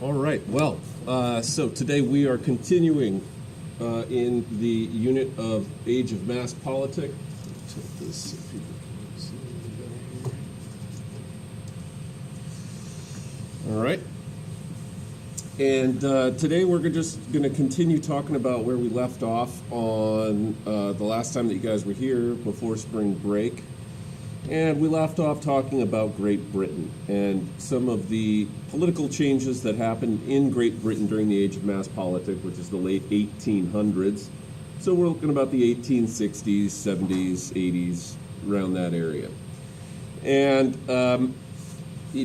All right. Well, so today we are continuing in the unit of Age of Mass Politics. Take this if people can see me better. All right. And today we're just going to continue talking about where we left off on the last time that you guys were here before spring break. And we left off talking about Great Britain and some of the political changes that happened in Great Britain during the Age of Mass Politics, which is the late 1800s. So we're looking about the 1860s, 70s, 80s, around that area. And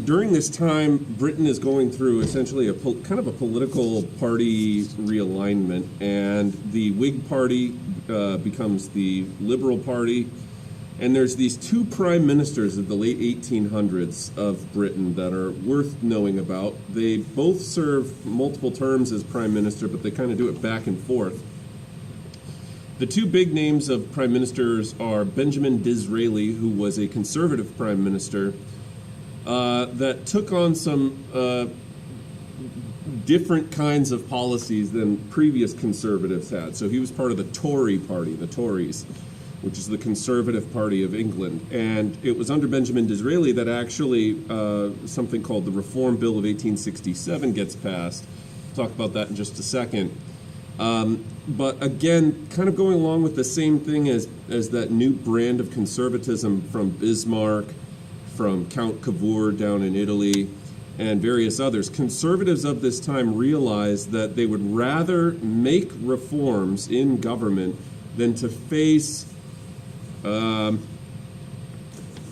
during this time, Britain is going through essentially kind of a political party realignment, and the Whig Party becomes the Liberal Party. And there's these two prime ministers of the late 1800s of Britain that are worth knowing about. They both serve multiple terms as prime minister, but they kind of do it back and forth. The two big names of prime ministers are Benjamin Disraeli, who was a conservative prime minister that took on some different kinds of policies than previous conservatives had. So he was part of the Tory party, the Tories, which is the Conservative Party of England. And it was under Benjamin Disraeli that actually something called the Reform Bill of 1867 gets passed. We'll talk about that in just a second. But again, kind of going along with the same thing as that new brand of conservatism from Bismarck, from Count Cavour down in Italy, and various others. Conservatives of this time realized that they would rather make reforms in government than to face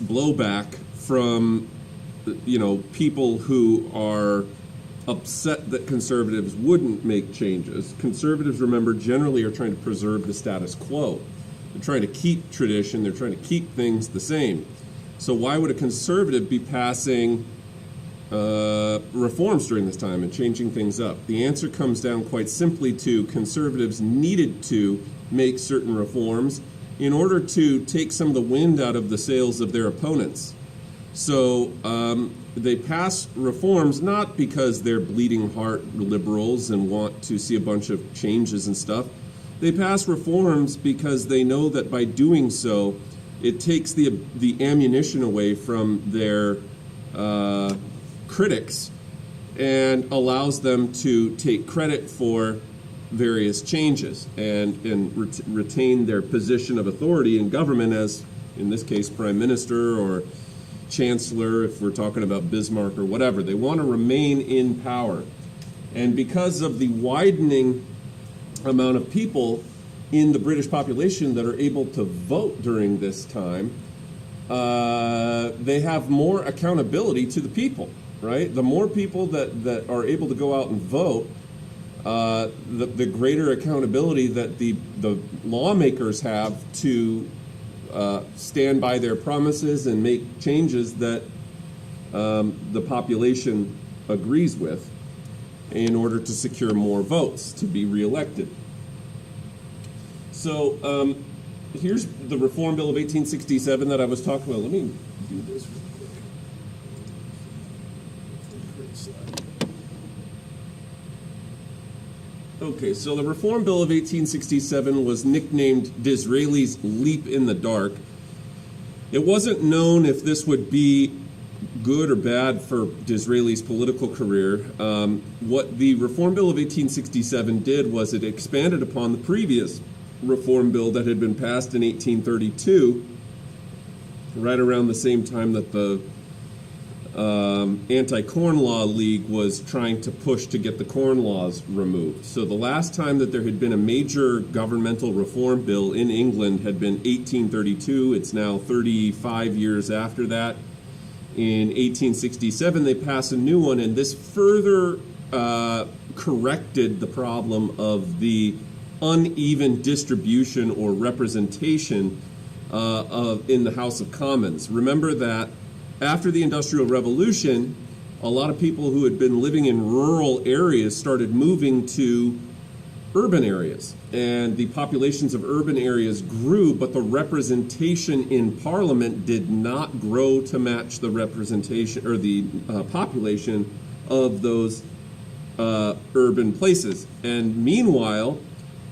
blowback from, people who are upset that conservatives wouldn't make changes. Conservatives, remember, generally are trying to preserve the status quo. They're trying to keep tradition. They're trying to keep things the same. So why would a conservative be passing reforms during this time and changing things up? The answer comes down quite simply to conservatives needed to make certain reforms in order to take some of the wind out of the sails of their opponents. So they pass reforms not because they're bleeding heart liberals and want to see a bunch of changes and stuff. They pass reforms because they know that by doing so, it takes the ammunition away from their critics and allows them to take credit for various changes and retain their position of authority in government as, in this case, prime minister or chancellor, if we're talking about Bismarck or whatever. They want to remain in power. And because of the widening amount of people in the British population that are able to vote during this time, they have more accountability to the people, right? The more people that are able to go out and vote, the greater accountability that the lawmakers have to stand by their promises and make changes that the population agrees with in order to secure more votes to be reelected. So here's the Reform Bill of 1867 that I was talking about. Let me do this real quick. Okay, so the Reform Bill of 1867 was nicknamed Disraeli's Leap in the Dark. It wasn't known if this would be good or bad for Disraeli's political career. What the Reform Bill of 1867 did was it expanded upon the previous Reform Bill that had been passed in 1832, right around the same time that the Anti-Corn Law League was trying to push to get the corn laws removed. So the last time that there had been a major governmental reform bill in England had been 1832. It's now 35 years after that. In 1867, they passed a new one, and this further corrected the problem of the uneven distribution or representation in the House of Commons. Remember that after the Industrial Revolution, a lot of people who had been living in rural areas started moving to urban areas, and the populations of urban areas grew, but the representation in Parliament did not grow to match the representation or the population of those urban places. And meanwhile,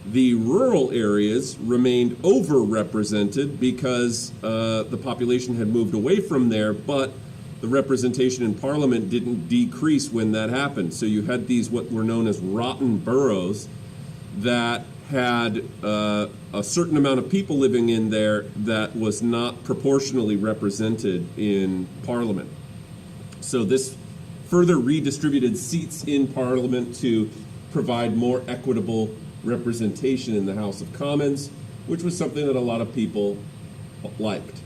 the rural areas remained overrepresented because the population had moved away from there, but the representation in Parliament didn't decrease when that happened. So you had these what were known as rotten boroughs that had a certain amount of people living in there that was not proportionally represented in Parliament. So this further redistributed seats in Parliament to provide more equitable representation in the House of Commons, which was something that a lot of people liked.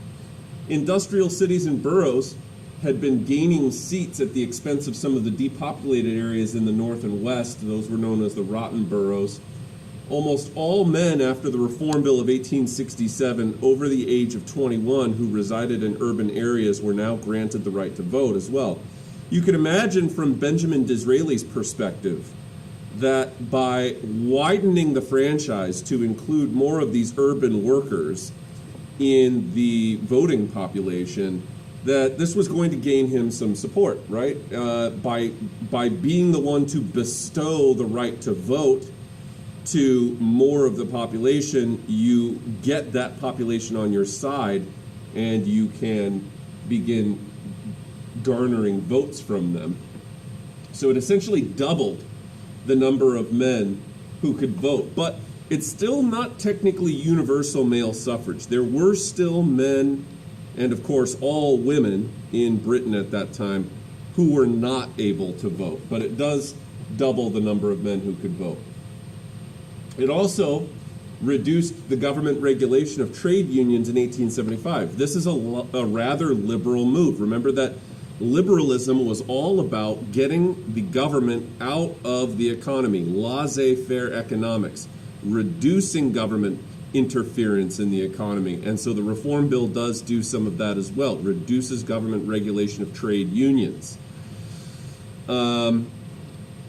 Industrial cities and boroughs had been gaining seats at the expense of some of the depopulated areas in the north and west. Those were known as the rotten boroughs. Almost all men after the Reform Bill of 1867 over the age of 21 who resided in urban areas were now granted the right to vote as well. You can imagine from Benjamin Disraeli's perspective that by widening the franchise to include more of these urban workers in the voting population, that this was going to gain him some support, right? By being the one to bestow the right to vote to more of the population, you get that population on your side and you can begin garnering votes from them. So it essentially doubled the number of men who could vote. But it's still not technically universal male suffrage. There were still men, and of course all women in Britain at that time, who were not able to vote. But it does double the number of men who could vote. It also reduced the government regulation of trade unions in 1875. This is a rather liberal move. Remember that liberalism was all about getting the government out of the economy, laissez-faire economics, reducing government interference in the economy. And so the Reform Bill does do some of that as well, reduces government regulation of trade unions.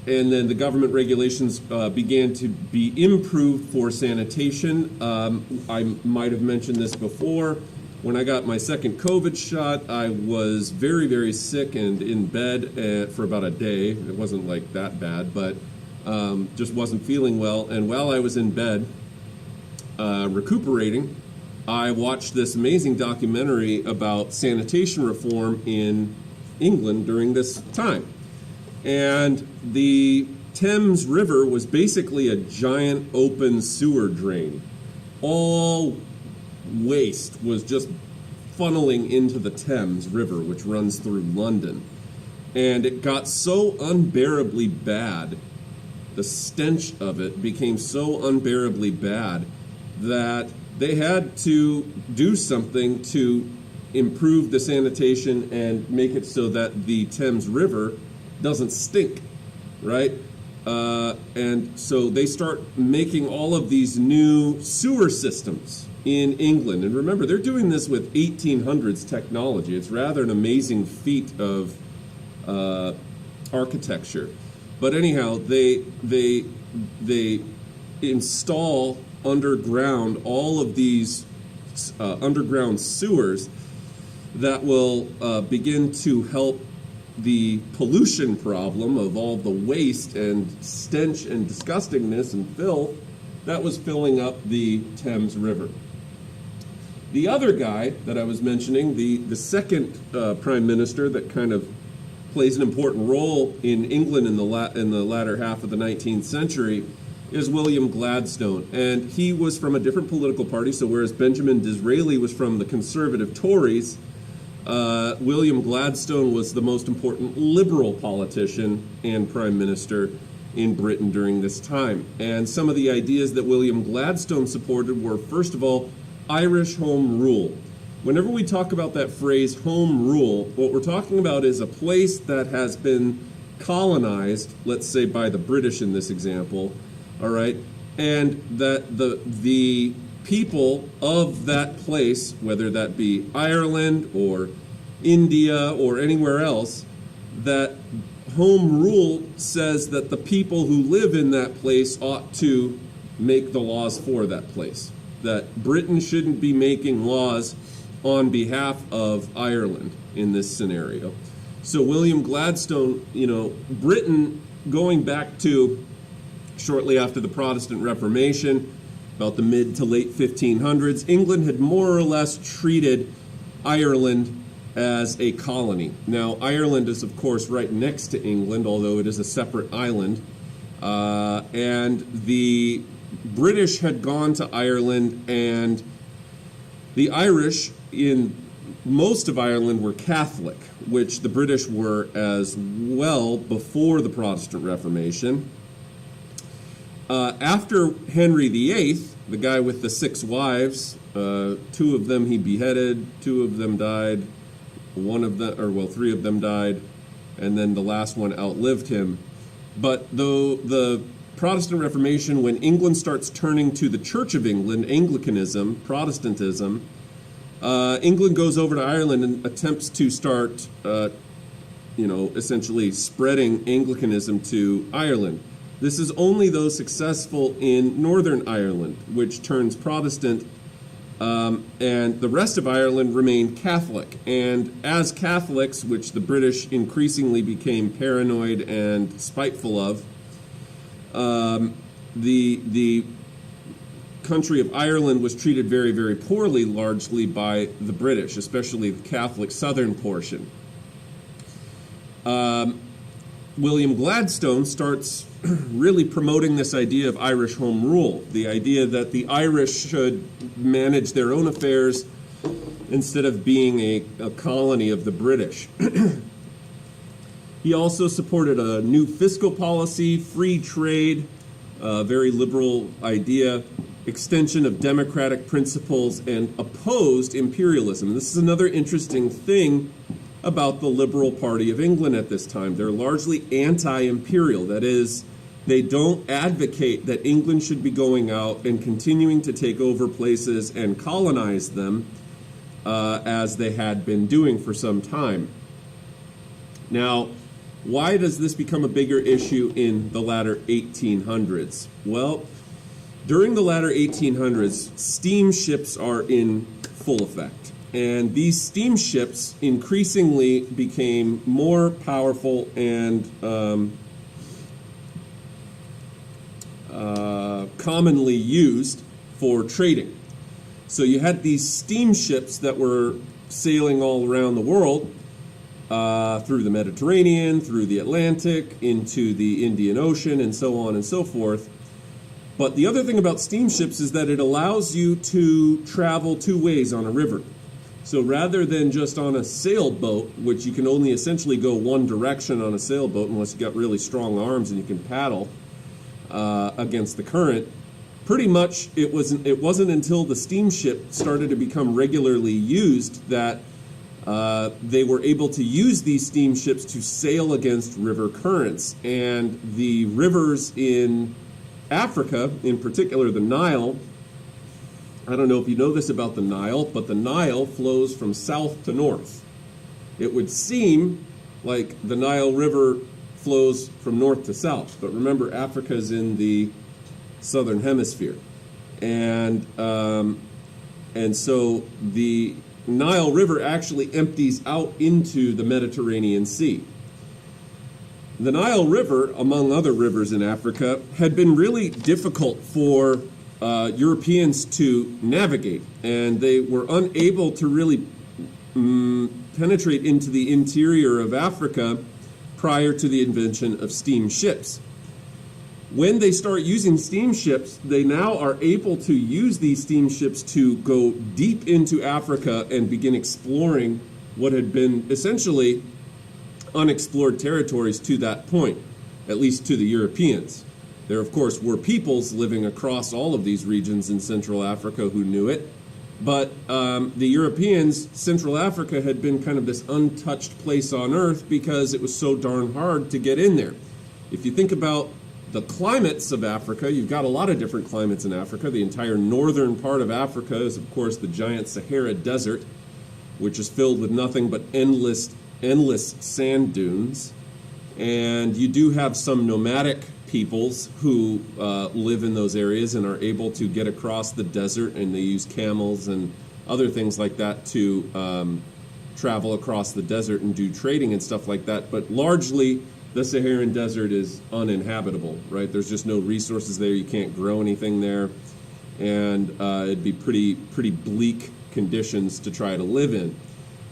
And then the government regulations began to be improved for sanitation. I might have mentioned this before. When I got my second COVID shot, I was very, very sick and in bed for about a day. It wasn't like that bad, but just wasn't feeling well. And while I was in bed recuperating, I watched this amazing documentary about sanitation reform in England during this time. And the Thames River was basically a giant open sewer drain. All waste was just funneling into the Thames River, which runs through London. And it got so unbearably bad, the stench of it became so unbearably bad that they had to do something to improve the sanitation and make it so that the Thames River doesn't stink, right? And so they start making all of these new sewer systems in England. And remember, they're doing this with 1800s technology. It's rather an amazing feat of architecture. But anyhow, they install underground all of these underground sewers that will begin to help the pollution problem of all the waste and stench and disgustingness and filth that was filling up the Thames River. The other guy that I was mentioning, the second prime minister that kind of plays an important role in England in the latter half of the 19th century, is William Gladstone. And he was from a different political party, so whereas Benjamin Disraeli was from the Conservative Tories, William Gladstone was the most important liberal politician and prime minister in Britain during this time. And some of the ideas that William Gladstone supported were, first of all, Irish Home Rule. Whenever we talk about that phrase, home rule, what we're talking about is a place that has been colonized, let's say by the British in this example, all right, and that the people of that place, whether that be Ireland or India or anywhere else, that home rule says that the people who live in that place ought to make the laws for that place. That Britain shouldn't be making laws on behalf of Ireland in this scenario. So William Gladstone, Britain going back to shortly after the Protestant Reformation, about the mid to late 1500s, England had more or less treated Ireland as a colony. Now, Ireland is, of course, right next to England, although it is a separate island. And the British had gone to Ireland, and the Irish in most of Ireland were Catholic, which the British were as well before the Protestant Reformation. After Henry VIII, the guy with the 6 wives, 2 of them he beheaded, 2 of them died, 3 of them died, and then the last one outlived him. But though the Protestant Reformation, when England starts turning to the Church of England, Anglicanism, Protestantism, England goes over to Ireland and attempts to start, essentially spreading Anglicanism to Ireland. This is only, though, successful in Northern Ireland, which turns Protestant, and the rest of Ireland remained Catholic. And as Catholics, which the British increasingly became paranoid and spiteful of, the country of Ireland was treated very, very poorly, largely by the British, especially the Catholic southern portion. William Gladstone starts really promoting this idea of Irish home rule, the idea that the Irish should manage their own affairs instead of being a colony of the British. He also supported a new fiscal policy, free trade, a very liberal idea, extension of democratic principles, and opposed imperialism. This is another interesting thing about the Liberal Party of England at this time. They're largely anti-imperial. That is, they don't advocate that England should be going out and continuing to take over places and colonize them as they had been doing for some time. Now, why does this become a bigger issue in the latter 1800s? Well, during the latter 1800s, steamships are in full effect. And these steamships increasingly became more powerful and commonly used for trading. So you had these steamships that were sailing all around the world, through the Mediterranean, through the Atlantic, into the Indian Ocean, and so on and so forth. But the other thing about steamships is that it allows you to travel 2 ways on a river. So rather than just on a sailboat, which you can only essentially go one direction on a sailboat unless you've got really strong arms and you can paddle against the current, pretty much it wasn't until the steamship started to become regularly used that they were able to use these steamships to sail against river currents. And the rivers in Africa, in particular the Nile, I don't know if you know this about the Nile, but the Nile flows from south to north. It would seem like the Nile River flows from north to south, but remember, Africa is in the southern hemisphere. And so the Nile River actually empties out into the Mediterranean Sea. The Nile River, among other rivers in Africa, had been really difficult for Europeans to navigate, and they were unable to really penetrate into the interior of Africa prior to the invention of steamships. When they start using steamships, they now are able to use these steamships to go deep into Africa and begin exploring what had been essentially unexplored territories to that point, at least to the Europeans. There, of course, were peoples living across all of these regions in Central Africa who knew it, but the Europeans, Central Africa had been kind of this untouched place on Earth because it was so darn hard to get in there. If you think about the climates of Africa, you've got a lot of different climates in Africa. The entire northern part of Africa is, of course, the giant Sahara Desert, which is filled with nothing but endless sand dunes. And you do have some nomadic peoples who live in those areas and are able to get across the desert, and they use camels and other things like that to travel across the desert and do trading and stuff like that. But largely, the Saharan desert is uninhabitable, right? There's just no resources there. You can't grow anything there, and it'd be pretty bleak conditions to try to live in.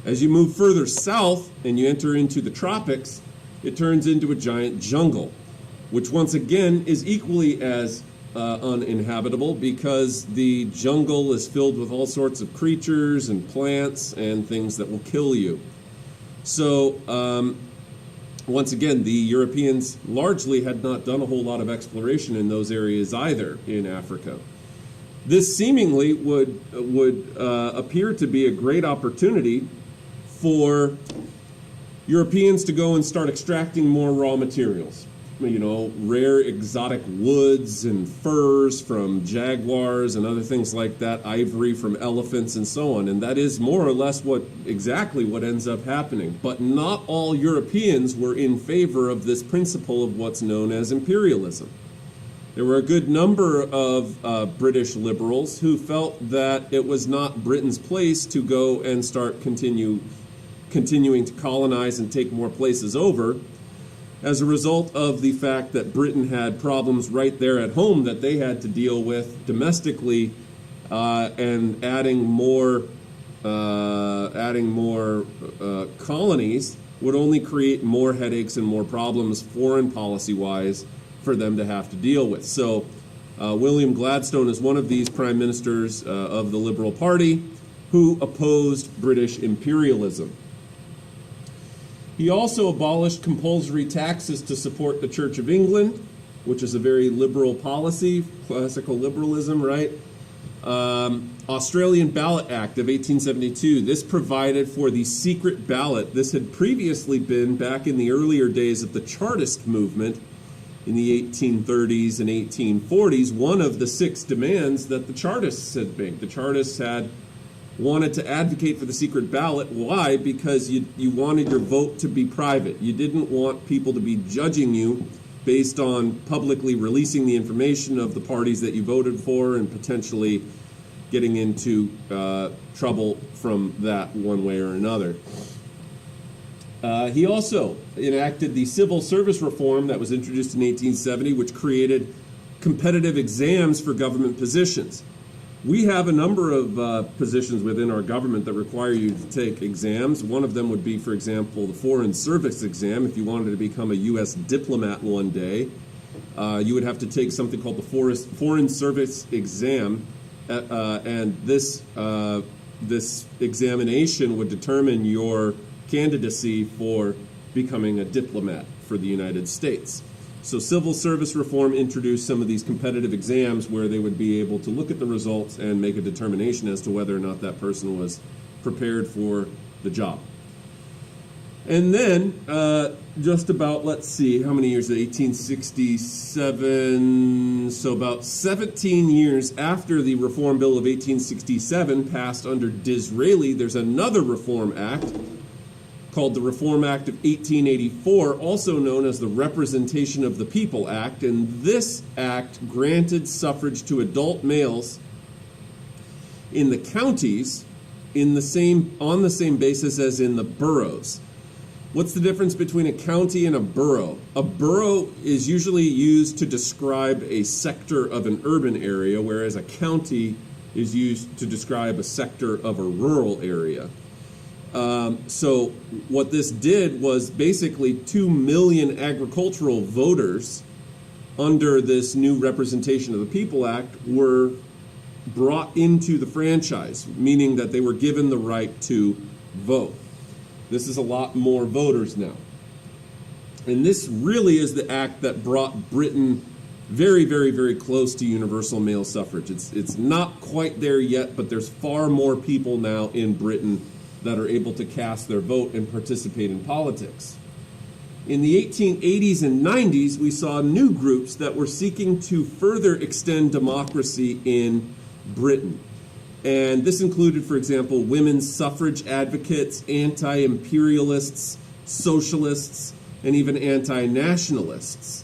As you move further south and you enter into the tropics, it turns into a giant jungle, which once again is equally as uninhabitable, because the jungle is filled with all sorts of creatures and plants and things that will kill you. So once again, the Europeans largely had not done a whole lot of exploration in those areas either in Africa. This seemingly would appear to be a great opportunity for Europeans to go and start extracting more raw materials. You know, rare exotic woods and furs from jaguars and other things like that, ivory from elephants and so on. And that is more or less exactly what ends up happening. But not all Europeans were in favor of this principle of what's known as imperialism. There were a good number of British liberals who felt that it was not Britain's place to go and start continuing to colonize and take more places over, as a result of the fact that Britain had problems right there at home that they had to deal with domestically, and adding more colonies would only create more headaches and more problems foreign policy-wise for them to have to deal with. So William Gladstone is one of these prime ministers of the Liberal Party who opposed British imperialism. He also abolished compulsory taxes to support the Church of England, which is a very liberal policy, classical liberalism, right? Australian Ballot Act of 1872. This provided for the secret ballot. This had previously been, back in the earlier days of the Chartist movement in the 1830s and 1840s, one of the 6 demands that the Chartists had made. The Chartists had wanted to advocate for the secret ballot. Why? Because you wanted your vote to be private. You didn't want people to be judging you based on publicly releasing the information of the parties that you voted for and potentially getting into trouble from that one way or another. He also enacted the civil service reform that was introduced in 1870, which created competitive exams for government positions. We have a number of positions within our government that require you to take exams. One of them would be, for example, the Foreign Service exam. If you wanted to become a U.S. diplomat one day, you would have to take something called the Foreign Service exam, and this examination would determine your candidacy for becoming a diplomat for the United States. So civil service reform introduced some of these competitive exams where they would be able to look at the results and make a determination as to whether or not that person was prepared for the job. And then just about, let's see, how many years? 1867, so about 17 years after the Reform Bill of 1867 passed under Disraeli, there's another Reform Act called the Reform Act of 1884, also known as the Representation of the People Act, and this act granted suffrage to adult males in the counties on the same basis as in the boroughs. What's the difference between a county and a borough? A borough is usually used to describe a sector of an urban area, whereas a county is used to describe a sector of a rural area. So what this did was basically 2 million agricultural voters under this new Representation of the People Act were brought into the franchise, meaning that they were given the right to vote. This is a lot more voters now. And this really is the act that brought Britain very, very, very close to universal male suffrage. It's not quite there yet, but there's far more people now in Britain that are able to cast their vote and participate in politics. In the 1880s and 90s, we saw new groups that were seeking to further extend democracy in Britain. And this included, for example, women's suffrage advocates, anti-imperialists, socialists, and even anti-nationalists.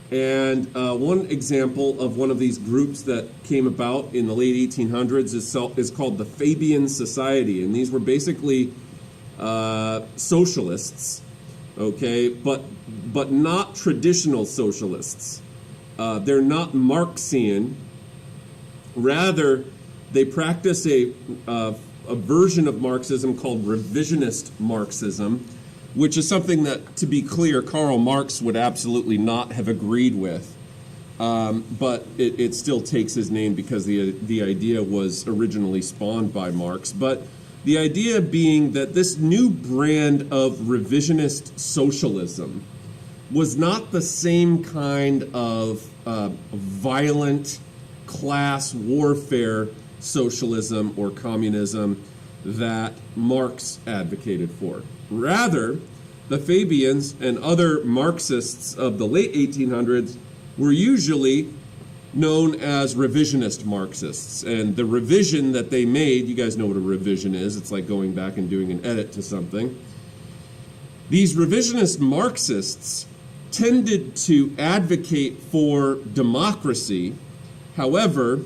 And one example of one of these groups that came about in the late 1800s is called the Fabian Society. And these were basically socialists okay, but not traditional socialists. They're not Marxian. Rather, they practice a version of Marxism called revisionist Marxism, which is something that, to be clear, Karl Marx would absolutely not have agreed with. But it still takes his name because the idea was originally spawned by Marx. But the idea being that this new brand of revisionist socialism was not the same kind of violent class warfare socialism or communism that Marx advocated for. Rather, the Fabians and other Marxists of the late 1800s were usually known as revisionist Marxists. And the revision that they made, you guys know what a revision is, it's like going back and doing an edit to something. These revisionist Marxists tended to advocate for democracy. However,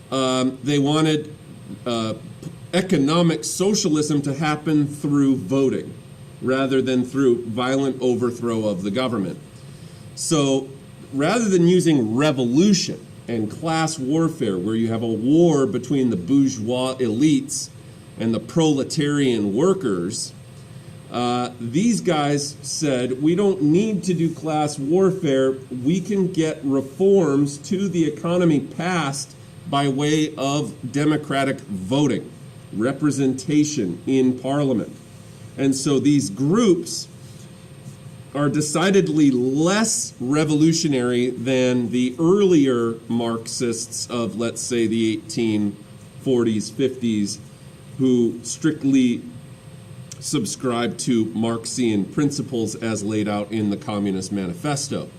they wanted economic socialism to happen through voting rather than through violent overthrow of the government. So rather than using revolution and class warfare, where you have a war between the bourgeois elites and the proletarian workers, these guys said, we don't need to do class warfare. We can get reforms to the economy passed by way of democratic voting, representation in parliament. And so these groups are decidedly less revolutionary than the earlier Marxists of, let's say, the 1840s, 50s, who strictly subscribed to Marxian principles as laid out in the Communist Manifesto.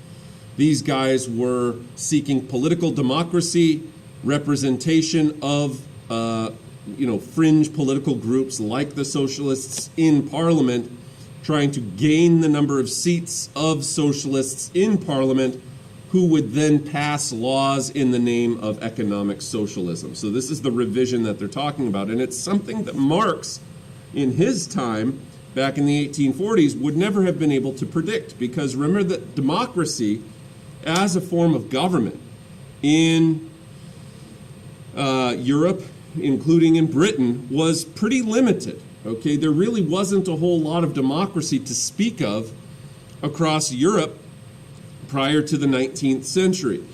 These guys were seeking political democracy, representation of fringe political groups like the socialists in parliament, trying to gain the number of seats of socialists in parliament who would then pass laws in the name of economic socialism. So this is the revision that they're talking about, and it's something that Marx, in his time, back in the 1840s, would never have been able to predict, because remember that democracy as a form of government in Europe, including in Britain, was pretty limited. Okay, there really wasn't a whole lot of democracy to speak of across Europe prior to the 19th century.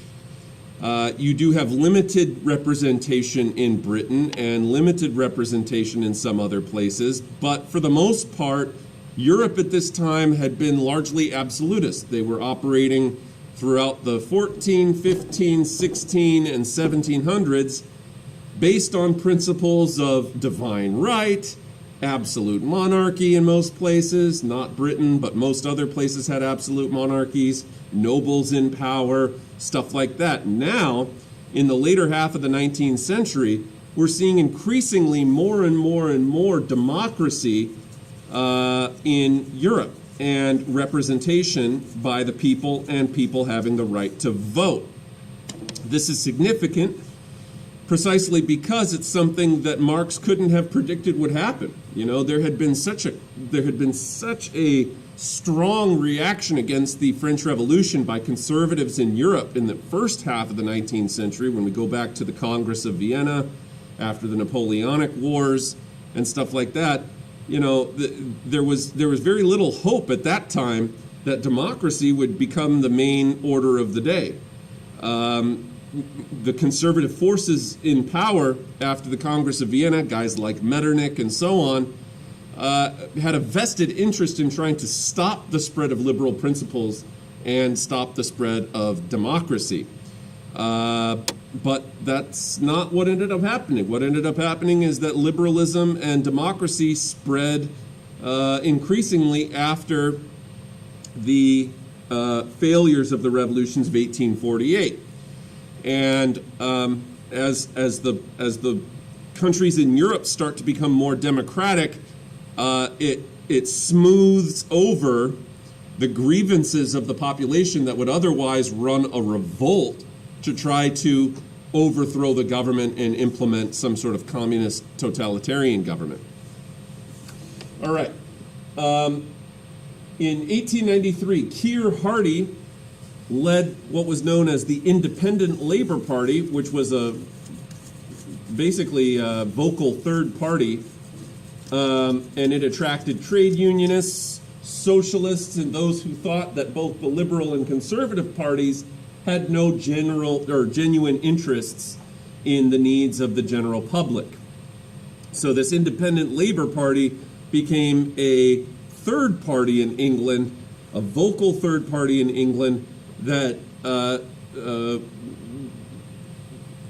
You do have limited representation in Britain and limited representation in some other places, but for the most part, Europe at this time had been largely absolutist. They were operating throughout the 14, 15, 16, and 1700s based on principles of divine right, absolute monarchy in most places, not Britain, but most other places had absolute monarchies, nobles in power, stuff like that. Now, in the later half of the 19th century, we're seeing increasingly more and more and more democracy in Europe and representation by the people and people having the right to vote. This is significant precisely because it's something that Marx couldn't have predicted would happen. You know, there had been such a strong reaction against the French Revolution by conservatives in Europe in the first half of the 19th century, when we go back to the Congress of Vienna after the Napoleonic Wars and stuff like that. You know, there was very little hope at that time that democracy would become the main order of the day. The conservative forces in power after the Congress of Vienna, guys like Metternich and so on, had a vested interest in trying to stop the spread of liberal principles and stop the spread of democracy. But that's not what ended up happening. What ended up happening is that liberalism and democracy spread increasingly after the failures of the revolutions of 1848. And as the countries in Europe start to become more democratic, it smooths over the grievances of the population that would otherwise run a revolt to try to overthrow the government and implement some sort of communist totalitarian government. All right. In 1893, Keir Hardie led what was known as the Independent Labor Party, which was basically a vocal third party, and it attracted trade unionists, socialists, and those who thought that both the liberal and conservative parties had no general or genuine interests in the needs of the general public. So this Independent Labor Party became a third party in England, a vocal third party in England that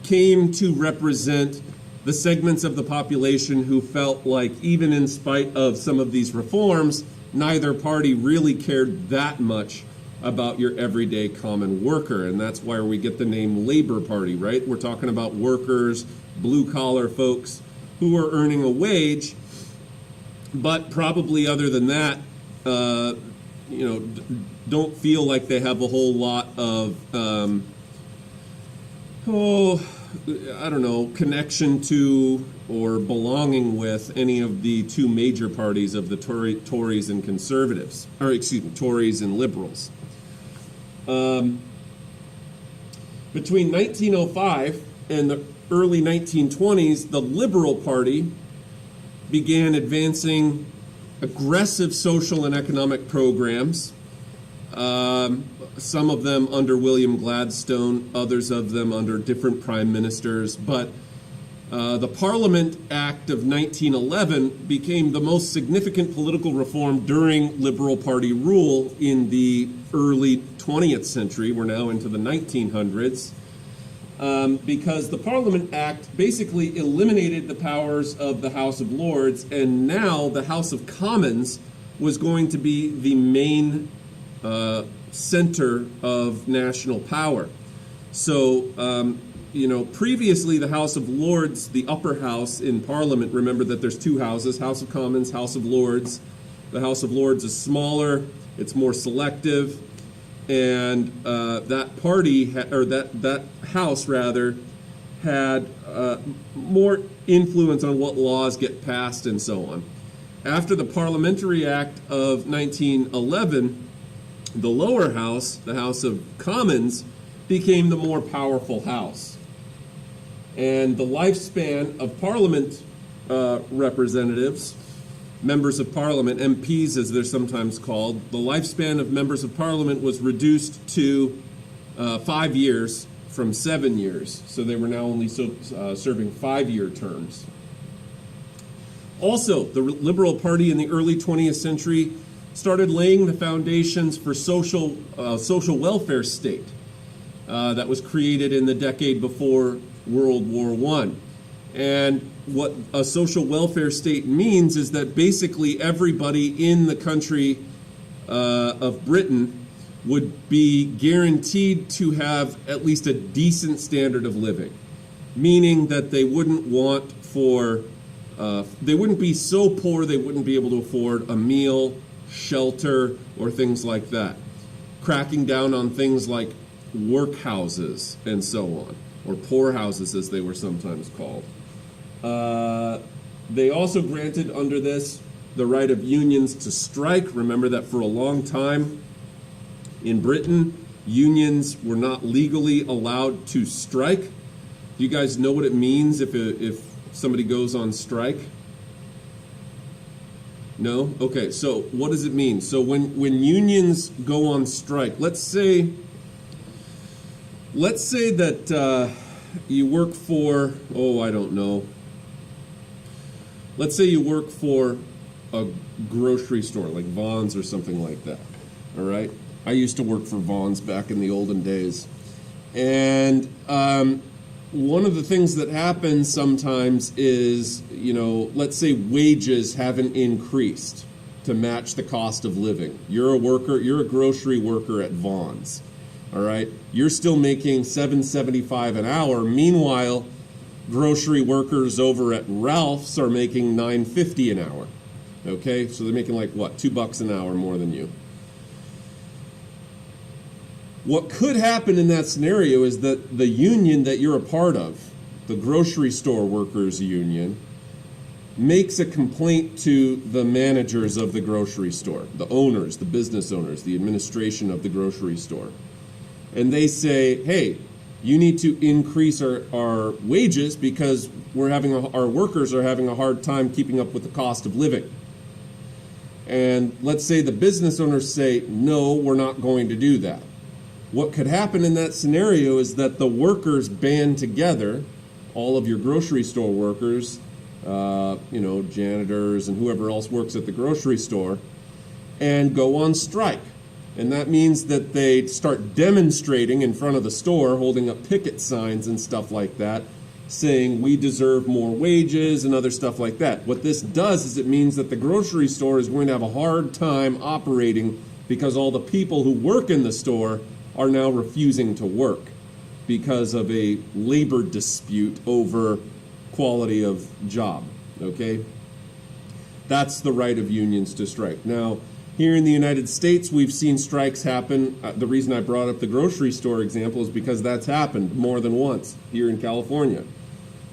came to represent the segments of the population who felt like even in spite of some of these reforms, neither party really cared that much about your everyday common worker. And that's why we get the name Labor Party, right? We're talking about workers, blue-collar folks who are earning a wage, but probably other than that, don't feel like they have a whole lot of, connection to or belonging with any of the two major parties of the Tories and conservatives, Tories and liberals. Between 1905 and the early 1920s, the Liberal Party began advancing aggressive social and economic programs, some of them under William Gladstone, others of them under different prime ministers. But the Parliament Act of 1911 became the most significant political reform during Liberal Party rule in the early 20th century. We're now into the 1900s. Because the Parliament Act basically eliminated the powers of the House of Lords, and now the House of Commons was going to be the main center of national power. So, previously the House of Lords, the upper house in Parliament, remember that there's two houses, House of Commons, House of Lords. The House of Lords is smaller, it's more selective, and that party, that house rather, had more influence on what laws get passed and so on. After the Parliamentary Act of 1911, the lower house, the House of Commons, became the more powerful house. And the lifespan of Parliament representatives, members of Parliament, MPs as they're sometimes called, the lifespan of members of Parliament was reduced to 5 years from 7 years. So they were now only serving 5-year terms. Also, the Liberal Party in the early 20th century started laying the foundations for social welfare state that was created in the decade before World War I. And what a social welfare state means is that basically everybody in the country of Britain would be guaranteed to have at least a decent standard of living, meaning that they wouldn't they wouldn't be so poor they wouldn't be able to afford a meal, shelter, or things like that. Cracking down on things like workhouses and so on, or poorhouses as they were sometimes called. They also granted under this the right of unions to strike. Remember that for a long time in Britain, unions were not legally allowed to strike. Do you guys know what it means if somebody goes on strike? No? Okay, so what does it mean? So when unions go on strike, let's say that you work for, I don't know. Let's say you work for a grocery store, like Vons or something like that, all right? I used to work for Vons back in the olden days. And one of the things that happens sometimes is, let's say wages haven't increased to match the cost of living. You're a grocery worker at Vons, all right? You're still making $7.75 an hour. Meanwhile, grocery workers over at Ralph's are making $9.50 an hour. Okay, so they're making like what, $2 an hour more than you. What could happen in that scenario is that the union that you're a part of, the grocery store workers union, makes a complaint to the managers of the grocery store, the owners, the business owners, the administration of the grocery store. And they say, hey, you need to increase our wages because our workers are having a hard time keeping up with the cost of living. And let's say the business owners say, no, we're not going to do that. What could happen in that scenario is that the workers band together, all of your grocery store workers, janitors and whoever else works at the grocery store, and go on strike. And that means that they start demonstrating in front of the store, holding up picket signs and stuff like that, saying we deserve more wages and other stuff like that. What this does is it means that the grocery store is going to have a hard time operating because all the people who work in the store are now refusing to work because of a labor dispute over quality of job, okay? That's the right of unions to strike. Now, here in the United States, we've seen strikes happen. The reason I brought up the grocery store example is because that's happened more than once here in California.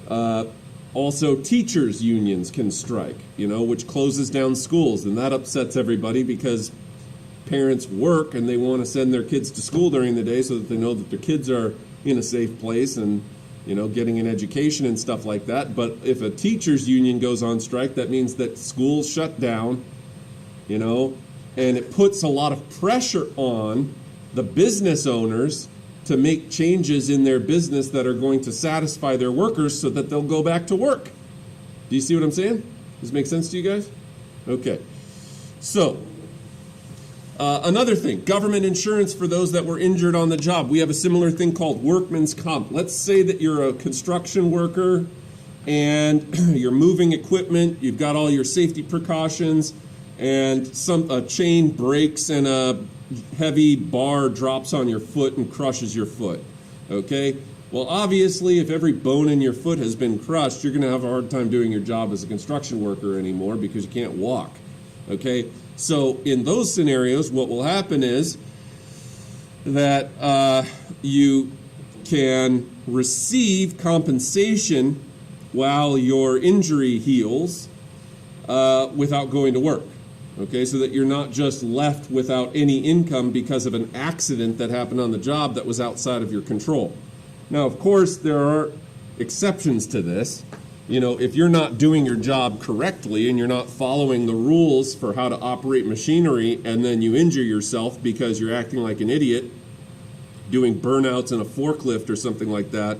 Also, teachers' unions can strike, which closes down schools, and that upsets everybody because parents work and they want to send their kids to school during the day so that they know that their kids are in a safe place and getting an education and stuff like that. But if a teachers' union goes on strike, that means that schools shut down, and it puts a lot of pressure on the business owners to make changes in their business that are going to satisfy their workers so that they'll go back to work. Do you see what I'm saying? Does it make sense to you guys? Okay. So, another thing, government insurance for those that were injured on the job. We have a similar thing called workman's comp. Let's say that you're a construction worker and you're moving equipment, you've got all your safety precautions, and a chain breaks and a heavy bar drops on your foot and crushes your foot, okay? Well, obviously, if every bone in your foot has been crushed, you're going to have a hard time doing your job as a construction worker anymore because you can't walk, okay? So in those scenarios, what will happen is that you can receive compensation while your injury heals without going to work. Okay, so that you're not just left without any income because of an accident that happened on the job that was outside of your control. Now, of course, there are exceptions to this. If you're not doing your job correctly and you're not following the rules for how to operate machinery and then you injure yourself because you're acting like an idiot, doing burnouts in a forklift or something like that,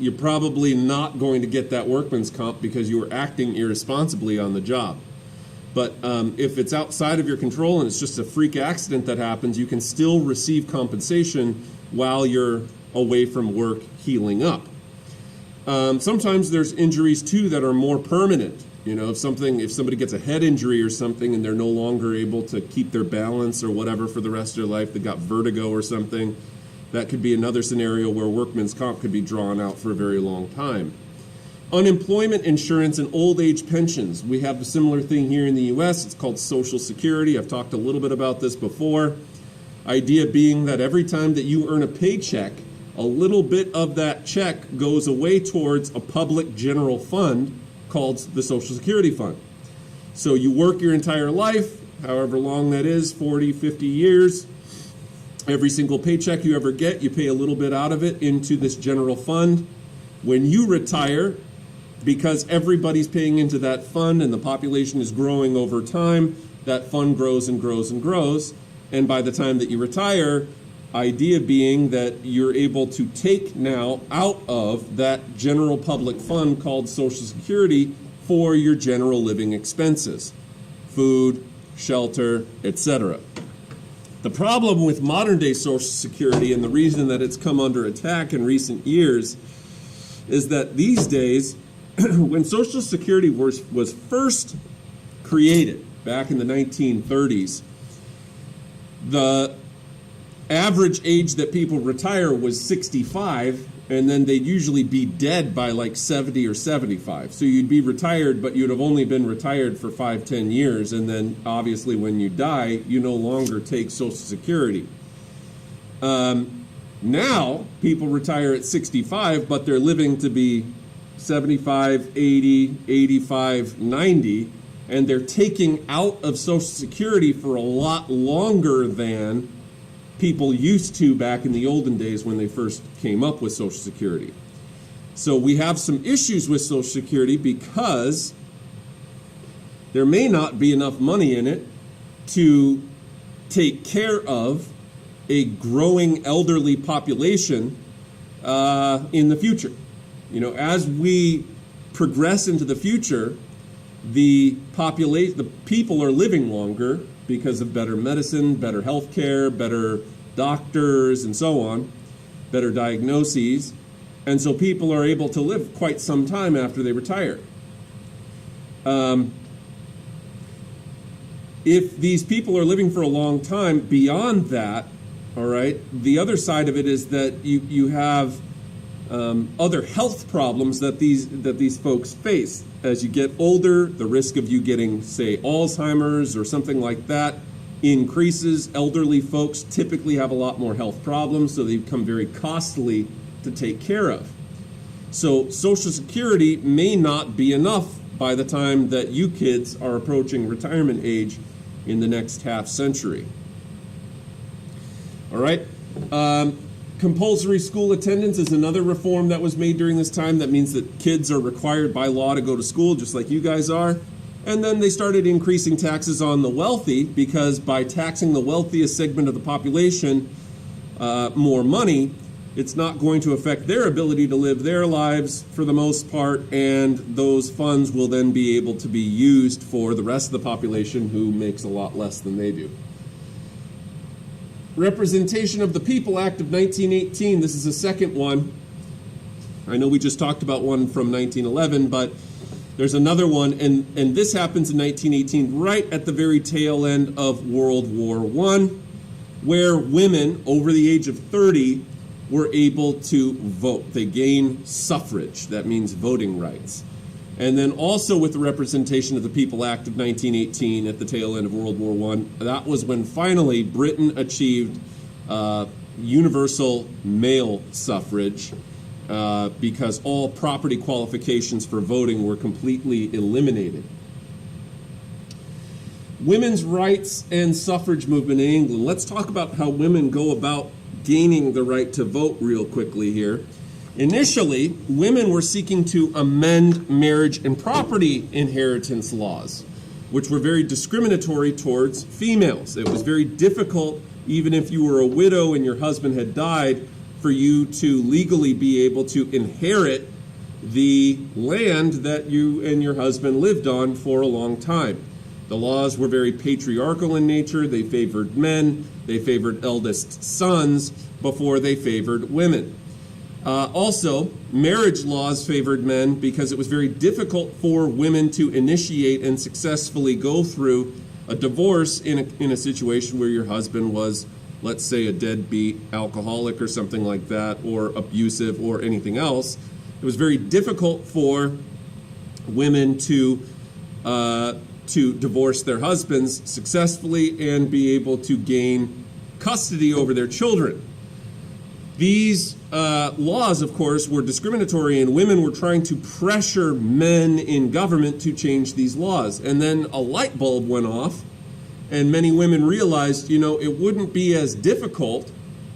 you're probably not going to get that workman's comp because you were acting irresponsibly on the job. But if it's outside of your control and it's just a freak accident that happens, you can still receive compensation while you're away from work healing up. Sometimes there's injuries too that are more permanent. If somebody gets a head injury or something and they're no longer able to keep their balance or whatever for the rest of their life, they got vertigo or something, that could be another scenario where workman's comp could be drawn out for a very long time. Unemployment insurance and old age pensions. We have a similar thing here in the U.S. It's called Social Security. I've talked a little bit about this before. Idea being that every time that you earn a paycheck, a little bit of that check goes away towards a public general fund called the Social Security Fund. So you work your entire life, however long that is, 40, 50 years. Every single paycheck you ever get, you pay a little bit out of it into this general fund. When you retire, because everybody's paying into that fund and the population is growing over time, that fund grows and grows and grows. And by the time that you retire, idea being that you're able to take now out of that general public fund called Social Security for your general living expenses, food, shelter, etc. The problem with modern day Social Security and the reason that it's come under attack in recent years is that these days, when Social Security was first created back in the 1930s, the average age that people retire was 65, and then they'd usually be dead by like 70 or 75. So you'd be retired, but you'd have only been retired for 5-10 years, and then obviously when you die, you no longer take Social Security. Now, people retire at 65, but they're living to be 75, 80, 85, 90, and they're taking out of Social Security for a lot longer than people used to back in the olden days when they first came up with Social Security. So we have some issues with Social Security because there may not be enough money in it to take care of a growing elderly population in the future. You know, as we progress into the future, the people are living longer because of better medicine, better health care, better doctors, and so on, better diagnoses. And so people are able to live quite some time after they retire. If these people are living for a long time beyond that, all right, the other side of it is that you have other health problems that these folks face. As you get older, the risk of you getting, say, Alzheimer's or something like that increases. Elderly folks typically have a lot more health problems, so they become very costly to take care of. So Social Security may not be enough by the time that you kids are approaching retirement age in the next half century. All right. Compulsory school attendance is another reform that was made during this time. That means that kids are required by law to go to school, just like you guys are. And then they started increasing taxes on the wealthy, because by taxing the wealthiest segment of the population more money, it's not going to affect their ability to live their lives for the most part, and those funds will then be able to be used for the rest of the population who makes a lot less than they do. Representation of the People Act of 1918, this is the second one. I know we just talked about one from 1911, but there's another one, and this happens in 1918, right at the very tail end of World War I, where women over the age of 30 were able to vote. They gain suffrage. That means voting rights. And then also with the Representation of the People Act of 1918 at the tail end of World War I, that was when finally Britain achieved universal male suffrage because all property qualifications for voting were completely eliminated. Women's rights and suffrage movement in England. Let's talk about how women go about gaining the right to vote real quickly here. Initially, women were seeking to amend marriage and property inheritance laws, which were very discriminatory towards females. It was very difficult, even if you were a widow and your husband had died, for you to legally be able to inherit the land that you and your husband lived on for a long time. The laws were very patriarchal in nature. They favored men. They favored eldest sons before they favored women. Also, marriage laws favored men because it was very difficult for women to initiate and successfully go through a divorce in a situation where your husband was, let's say, a deadbeat alcoholic or something like that, or abusive or anything else. It was very difficult for women to divorce their husbands successfully and be able to gain custody over their children. These laws, of course, were discriminatory, and women were trying to pressure men in government to change these laws. And then a light bulb went off, and many women realized, it wouldn't be as difficult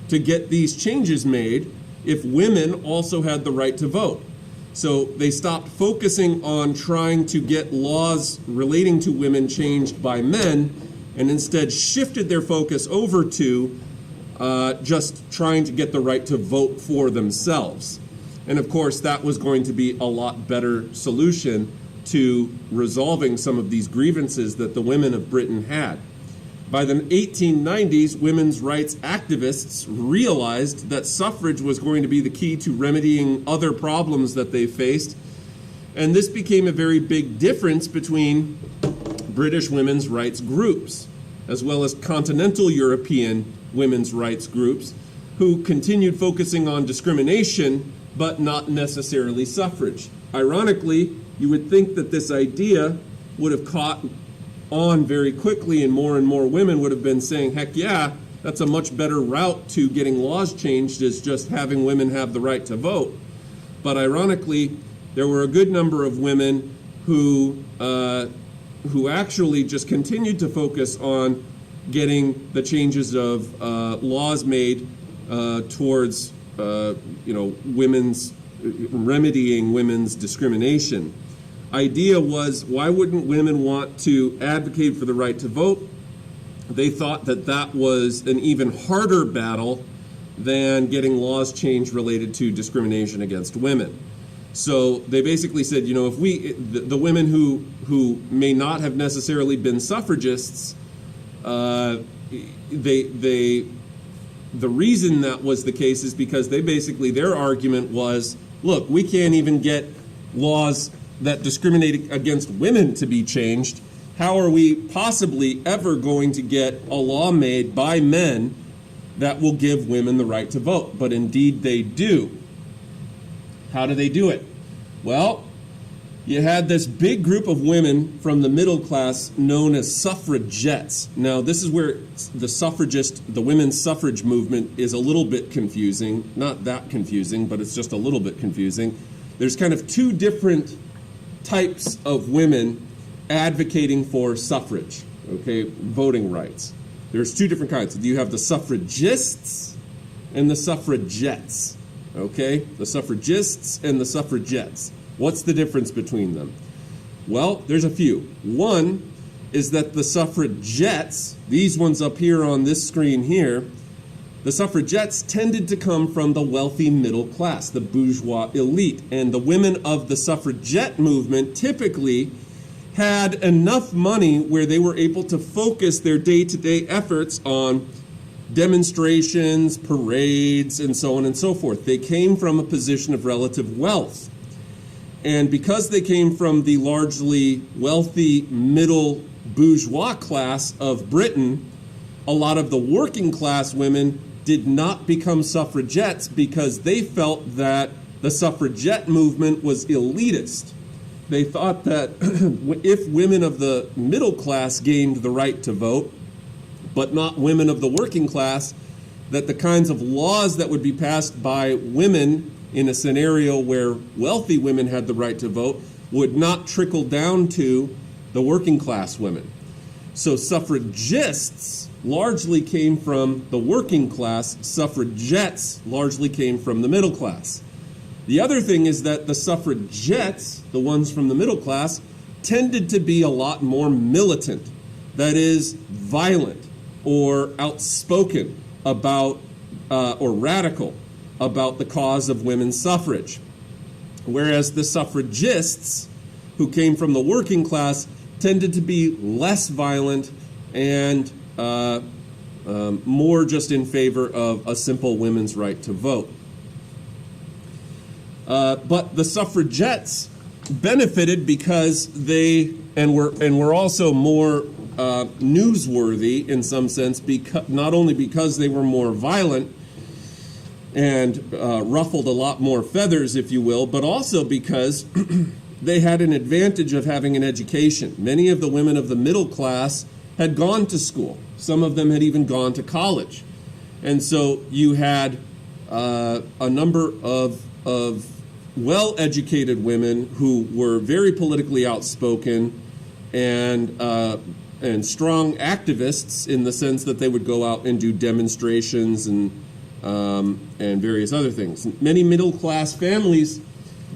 to get these changes made if women also had the right to vote. So they stopped focusing on trying to get laws relating to women changed by men, and instead shifted their focus over to just trying to get the right to vote for themselves. And of course, that was going to be a lot better solution to resolving some of these grievances that the women of Britain had. By the 1890s, women's rights activists realized that suffrage was going to be the key to remedying other problems that they faced. And this became a very big difference between British women's rights groups, as well as continental European women's rights groups, who continued focusing on discrimination, but not necessarily suffrage. Ironically, you would think that this idea would have caught on very quickly, and more women would have been saying, heck yeah, that's a much better route to getting laws changed, is just having women have the right to vote. But ironically, there were a good number of women who actually just continued to focus on getting the changes of laws made towards remedying women's discrimination. Idea was, why wouldn't women want to advocate for the right to vote? They thought that that was an even harder battle than getting laws changed related to discrimination against women. So they basically said, if the women who may not have necessarily been suffragists, the reason that was the case is because their argument was, look, we can't even get laws that discriminate against women to be changed. How are we possibly ever going to get a law made by men that will give women the right to vote? But indeed they do. How do they do it? Well, you had this big group of women from the middle class known as suffragettes. Now, this is where the women's suffrage movement is a little bit confusing. Not that confusing, but it's just a little bit confusing. There's kind of two different types of women advocating for suffrage, voting rights. There's two different kinds. You have the suffragists and the suffragettes. The suffragists and the suffragettes. What's the difference between them? Well, there's a few. One is that the suffragettes, these ones up here on this screen here, the suffragettes tended to come from the wealthy middle class, the bourgeois elite. And the women of the suffragette movement typically had enough money where they were able to focus their day-to-day efforts on demonstrations, parades, and so on and so forth. They came from a position of relative wealth. And because they came from the largely wealthy middle bourgeois class of Britain, a lot of the working class women did not become suffragettes because they felt that the suffragette movement was elitist. They thought that if women of the middle class gained the right to vote, but not women of the working class, that the kinds of laws that would be passed by women in a scenario where wealthy women had the right to vote would not trickle down to the working class women. So suffragists largely came from the working class, suffragettes largely came from the middle class. The other thing is that the suffragettes, the ones from the middle class, tended to be a lot more militant, that is, violent or outspoken about, or radical about the cause of women's suffrage. Whereas the suffragists, who came from the working class, tended to be less violent and more just in favor of a simple women's right to vote. But the suffragettes benefited because they were also more newsworthy in some sense, because not only because they were more violent and ruffled a lot more feathers, if you will, but also because they had an advantage of having an education. Many of the women of the middle class had gone to school. Some of them had even gone to college. And so you had a number of well-educated women who were very politically outspoken and strong activists in the sense that they would go out and do demonstrations and various other things. Many middle-class families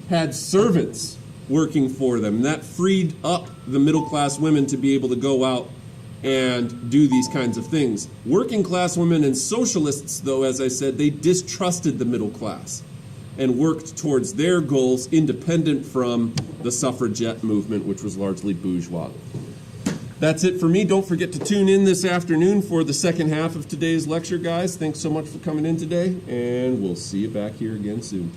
had servants working for them. That freed up the middle-class women to be able to go out and do these kinds of things. Working-class women and socialists, though, as I said, they distrusted the middle class and worked towards their goals independent from the suffragette movement, which was largely bourgeois. That's it for me. Don't forget to tune in this afternoon for the second half of today's lecture, guys. Thanks so much for coming in today, and we'll see you back here again soon.